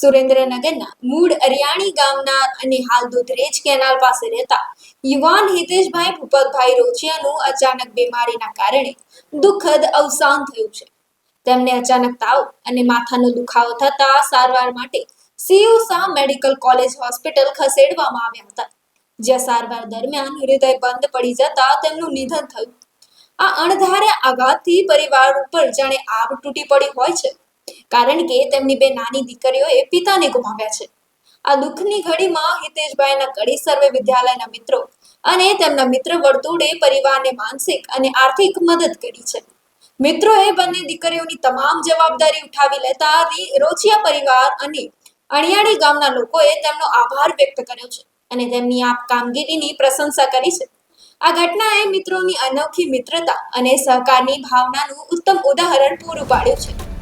સુરેન્દ્રનગરના મૂળ અરિયાણી ગામના અને હાલ દૂધરેજ કેનાલ પાસે રહેતા યુવાન હિતેશભાઈ ભૂપતભાઈ રોચિયાનું અચાનક બીમારીના કારણે દુઃખદ અવસાન થયું છે. તેમને અચાનક તાવ અને માથાનો દુખાવો થતા સારવાર માટે સીયુસા મેડિકલ કોલેજ હોસ્પિટલ ખસેડવામાં આવ્યા હતા, જ્યાં સારવાર દરમિયાન હૃદય બંધ પડી જતા તેમનું નિધન થયું. આ અણધાર્યા આઘાતથી પરિવાર ઉપર જાણે આગ તૂટી પડી હોય છે, કારણ કે તેમની બે નાની દીકરીઓએ પિતાને ગુમાવ્યા છે. આ દુઃખની ઘડીમાં હિતેશભાઈના કડી સર્વે વિદ્યાલયના મિત્રો અને તેમના મિત્ર વર્તુળે પરિવારને માનસિક અને આર્થિક મદદ કરી છે. મિત્રોએ બંને દીકરીઓની તમામ જવાબદારી ઉઠાવી લેતા રોચિયા પરિવાર અને અણિયાળી ગામના લોકોએ તેમનો આભાર વ્યક્ત કર્યો છે અને તેમની આ કામગીરીની પ્રશંસા કરી છે. આ ઘટનાએ મિત્રોની અનોખી મિત્રતા અને સહકારની ભાવનાનું ઉત્તમ ઉદાહરણ પૂરું પાડ્યું છે.